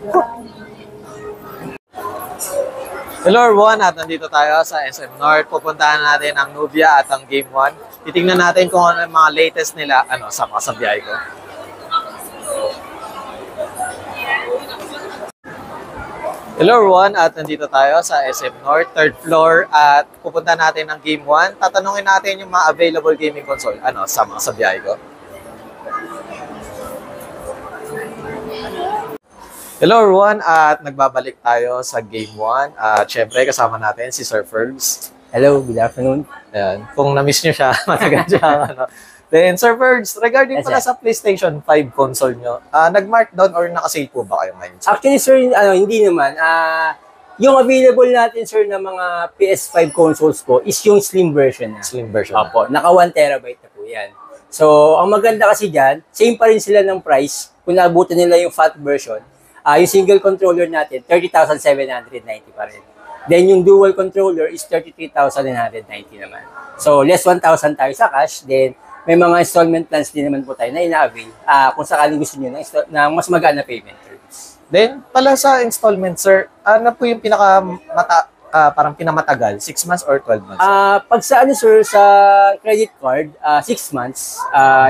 Hello everyone, at nandito tayo sa SM North. Pupuntahan natin ang Nubia at ang Game 1. Titingnan natin kung ano yung mga latest nila sa biyahe ko. Hello everyone, at nandito tayo sa SM North, 3rd floor, at pupuntahan natin ang Game 1. Tatanungin natin yung mga available gaming console sa biyahe ko. Hello everyone, at nagbabalik tayo sa Game 1. At syempre kasama natin si Sir Fergs. Hello, good afternoon. Ayan. Kung na-miss nyo siya, matagal siya. Then Sir Fergs, regarding pala sa PlayStation 5 console nyo, nag-markdown or nakasale po ba kayo ngayon? Actually sir, hindi naman. Yung available natin sir na mga PS5 consoles po is yung slim version na. Slim version. Opo, naka 1 terabyte na po yan. So, ang maganda kasi dyan, same pa rin sila ng price kung naabutan nila yung fat version. Yung single controller natin, 30,790 pa rin. Then yung dual controller is 33,990 naman. So less 1,000 tayo sa cash. Then may mga installment plans din naman po tayo na ina-avail kung sakaling gusto nyo na mas magana payment terms. Then pala sa installment sir, ano po yung parang pinamatagal? 6 months or 12 months? Pag sa sir, sa credit card, 6 months,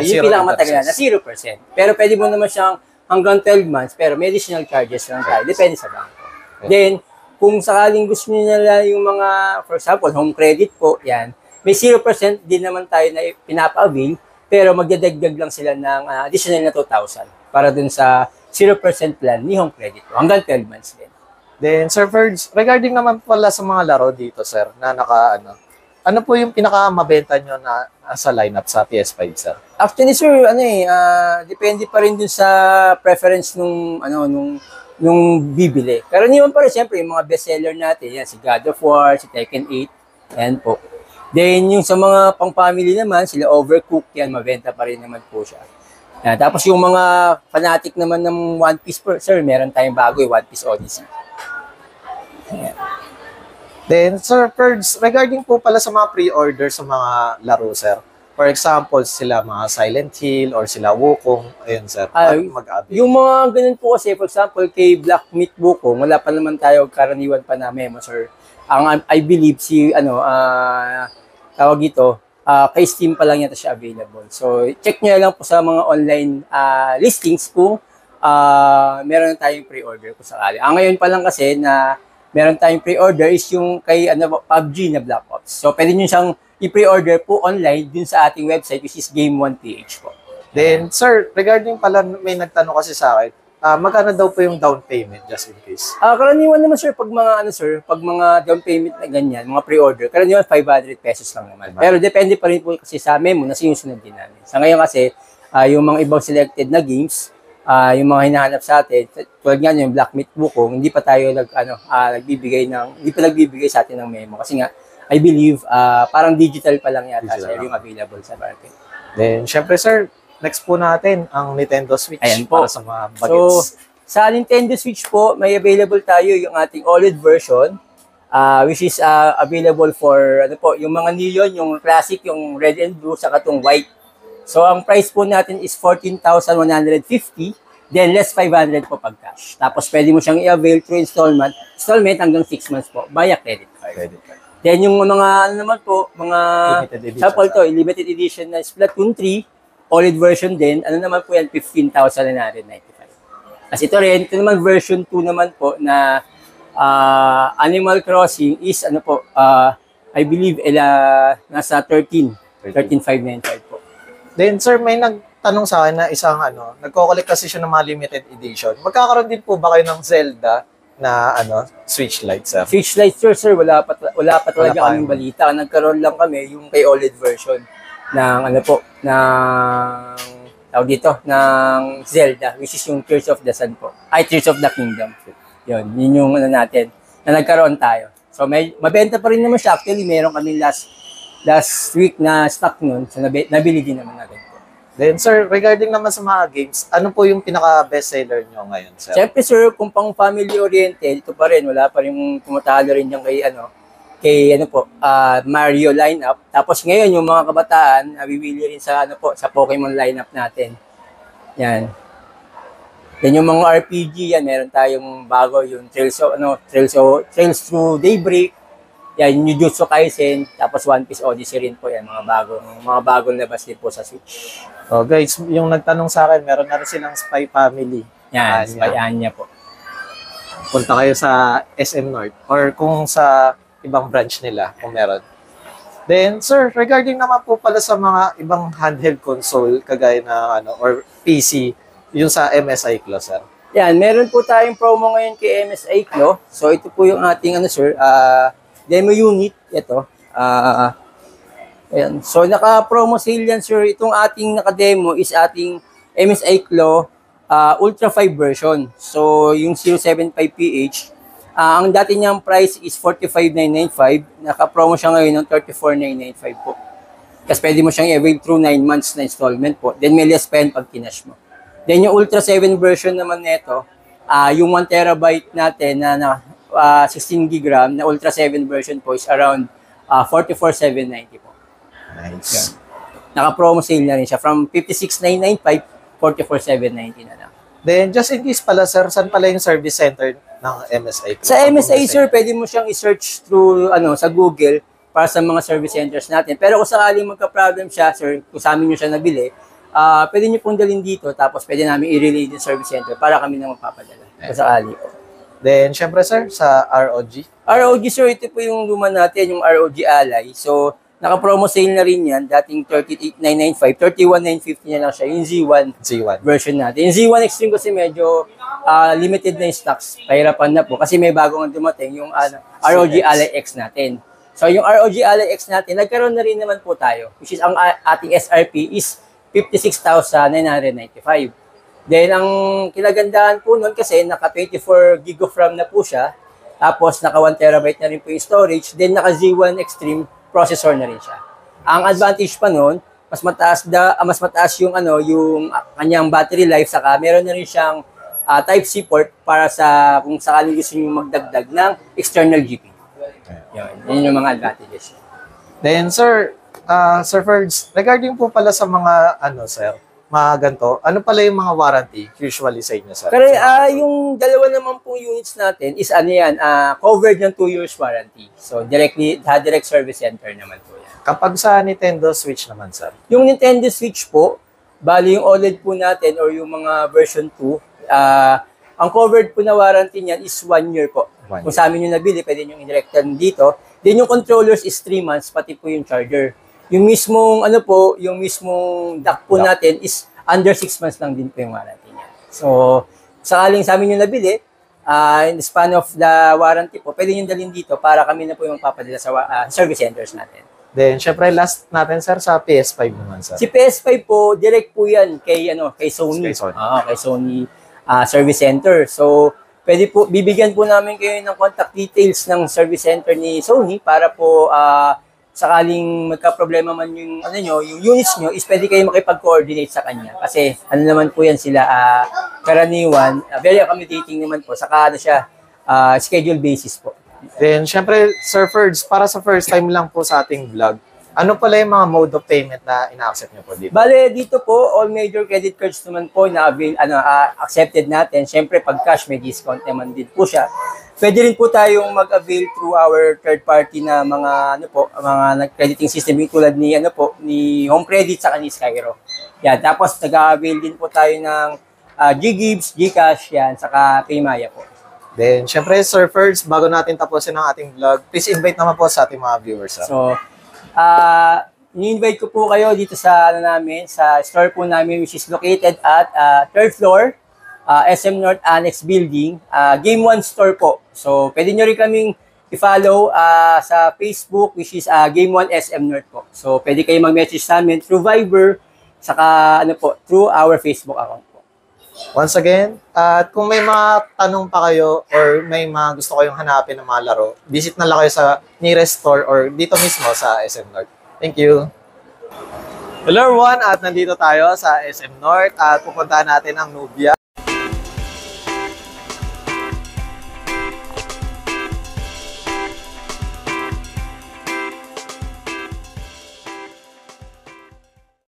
yung pinakamatagal na 0%. Pero pwede mo naman siyang hanggang 12 months, pero may additional charges lang tayo. Depende sa banko. Okay. Then, kung sakaling gusto nyo nila yung mga, for example, home credit po, yan, may 0% din naman tayo na pinapa-avail, pero magdadagdag lang sila ng additional na 2,000 para dun sa 0% plan ni home credit po, hanggang 12 months din. Then, Sir Fergs, regarding naman pala sa mga laro dito, sir, na ano po yung pinakamabenta nyo na sa lineup sa PS5, sir? Actually, sir, depende pa rin dun sa preference nung bibili. Pero niyon pa rin, siyempre, yung mga bestseller natin, yan, si God of War, si Tekken 8, yan po. Then, yung sa mga pang-family naman, sila Overcooked, yan, mabenta pa rin naman po siya. Yan, tapos yung mga fanatic naman ng One Piece, sir, meron tayong bago, yung One Piece Odyssey. Yan. Then, Sir Fergs, regarding po pala sa mga pre-order sa mga laro, sir. For example, sila mga Silent Hill or sila Wukong, ayun, sir. Yung mga ganun po kasi, for example, kay Black Myth Wukong, wala pa naman tayo karaniwan pa na memo, sir. I believe tawag ito, kay Steam pa lang yata siya available. So, check nyo lang po sa mga online listings kung meron na tayong pre-order kung sakali. Ngayon pa lang kasi na meron tayong pre-order is yung kay PUBG na Black Ops. So, pwede nyo siyang i-pre-order po online dun sa ating website which is Game1PH po. Then, sir, regarding pala, may nagtanong kasi sa akin, magkano daw po yung down payment just in case? Karaniwan naman sir, pag mga down payment na ganyan, mga pre-order, karaniwan 500 pesos lang naman. Pero depende pa rin po kasi sa memo na sinusunod din namin. Sa ngayon kasi, yung mga ibang selected na games, yung mga hinahanap sa atin, tulad nga yung Black Myth Wukong, hindi pa nagbibigay sa atin ng memo. Kasi nga, I believe, parang digital pa lang yata sir, yung available sa market. Then, syempre sir, next po natin ang Nintendo Switch. Ayan po. Para sa mga bagets. So, sa Nintendo Switch po, may available tayo yung ating OLED version, which is available for, yung mga neon, yung classic, yung red and blue, saka itong white. So, ang price po natin is 14,150, then less 500 po pag cash. Tapos, pwede mo siyang i-avail through installment hanggang 6 months po, via credit card. Then, yung mga, limited edition na Splatoon 3, OLED version din, naman po yan, 15,995. As ito naman, version 2 naman po, na Animal Crossing is, I believe, nasa 13,595 po. Then, sir, may nagtanong sa akin na isang nagko-collect kasi siya ng mga limited edition. Magkakaroon din po ba kayo ng Zelda na Switch Lite, sir? Switch Lite, sir, wala pa talaga kaming balita. Nagkaroon lang kami yung kay OLED version ng ng Zelda, which is yung Tears of the Sun po. Tears of the Kingdom. Yun yung natin, na nagkaroon tayo. So, mabenta pa rin naman siya. Actually, meron kami last week na stock nun, so nabili din naman natin po. Then sir, regarding naman sa mga games, ano po yung pinaka-best seller nyo ngayon, sir? Siyempre sir, kung pang family oriented, ito pa rin, wala pa rin tumatalo rin yung kay Mario lineup. Tapos ngayon yung mga kabataan, nabibili rin sa sa Pokemon lineup natin. Yan. Then yung mga RPG, yan, meron tayong bago, yung Trails Through Daybreak, yan, yung Jujutsu Kaisen, tapos One Piece Odyssey rin po yan, mga bagong labas din po sa Switch. Oh, guys, yung nagtanong sa akin, meron na rin silang Spy Family. Yan, Spy Anya po. Punta kayo sa SM North or kung sa ibang branch nila, kung meron. Then, sir, regarding naman po pala sa mga ibang handheld console, kagaya na or PC, yung sa MSI Clo, sir. Yan, meron po tayong promo ngayon kay MSI Clo. So, ito po yung ating, sir, demo unit. Ito. Ayan. So, naka-promo sale yan, sir. Itong ating naka-demo is ating MSI Clo Ultra 5 version. So, yung 075PH, ang dati niyang price is 45,995. Naka-promo siya ngayon ng 34,995 po. Kasi pwede mo siyang i-avail through 9 months na installment po. Then, may less pa yan pag kinash mo. Then, yung Ultra 7 version naman nito, yung 1 terabyte natin na 16 gig RAM na Ultra 7 version po is around 44,790 po. Nice. Yan. Naka-promo sale na rin siya. From 56,995, 44,790 na lang. Then, just in case pala, sir, saan pala yung service center ng MSI? Sa MSI, sir, pwede mo siyang i-search through sa Google para sa mga service centers natin. Pero kung sakaling magka-problem siya, sir, kung sa amin nyo siya nabili, pwede nyo pong dalhin dito, tapos pwede namin i-relay din service center para kami na magpapadala. Kung sakali po. Then, syempre, sir, sa ROG. ROG, sir, ito po yung luma natin, yung ROG Ally. So, naka-promo sale na rin yan. Dating 38,995, 31,950 na lang siya. Yung Z1 version natin. Yung Z1 Extreme kasi medyo limited na yung stocks. Pahirapan na po. Kasi may bagong dumating, yung ROG Ally X natin. So, yung ROG Ally X natin, nagkaroon na rin naman po tayo. Which is, ang ating SRP is 56,995. Then, ang kinagandahan po nun kasi naka 24 gig of RAM na po siya. Tapos, naka 1 terabyte na rin po yung storage. Then, naka Z1 Extreme processor na rin siya. Ang advantage pa nun, mas mataas yung yung kanyang battery life, saka meron na rin siyang Type-C port para sa kung sakaling gusto niyo magdagdag ng external GPU. Yun yung mga advantages. Then, sir, Sir Ferds, regarding po pala sa mga, sir, mga ganito, ano pala yung mga warranty usually sa inyo, sir? Pero yung dalawa naman pong units natin is covered ng 2 years warranty. So, direct service center naman po yan. Kapag sa Nintendo Switch naman, sir? Yung Nintendo Switch po, bali yung OLED po natin or yung mga version 2, ang covered po na warranty niyan is 1 year po. Kung sa amin yung nabili, pwede nyo indirectan dito. Then yung controllers is 3 months, pati po yung charger. Yung mismong, yung mismong dock po natin is under 6 months lang din po yung warranty niya. So, sakaling sa amin yung nabili, in the span of the warranty po, pwede nyo dalhin dito para kami na po yung papadala sa service centers natin. Then, syempre, last natin, sir, sa PS5 naman, sir. Si PS5 po, direct po yan kay Sony. Kay Sony Service Center. So, pwede po, bibigyan po namin kayo ng contact details ng service center ni Sony para po sakaling magka-problema man yung yung units nyo, is pwede kayo makipag-coordinate sa kanya. Kasi naman po yan sila, karaniwan, very accommodating naman po. Saka siya, schedule basis po. Then, syempre, Sir Ferds, para sa first time lang po sa ating vlog, ano pala yung mga mode of payment na ina-accept nyo po dito? Bale, dito po, all major credit cards naman po na accepted natin. Syempre, pag cash, may discount naman din po siya. Pwede rin po tayong mag-avail through our third party na mga mga crediting system tulad ni ni Home Credit sa ni Skyro. Yan, tapos nag-avail din po tayo ng GGives, GCash, yan, saka Paymaya po. Then, syempre, Sir Ferds, bago natin tapusin ang ating vlog, please invite naman po sa ating mga viewers. So, ni-invite ko po kayo dito sa sa store po namin, which is located at 3rd floor, SM North Annex Building, Game 1 store po. So, pwede nyo rin kaming i-follow sa Facebook, which is Game 1 SM North po. So, pwede kayo mag-message sa amin through Viber, saka through our Facebook account po. Once again, at kung may mga tanong pa kayo or may mga gusto kayong hanapin ng mga laro, visit na lang kayo sa nearest store or dito mismo sa SM North. Thank you! Hello everyone, at nandito tayo sa SM North at pupuntahan natin ang Nubia.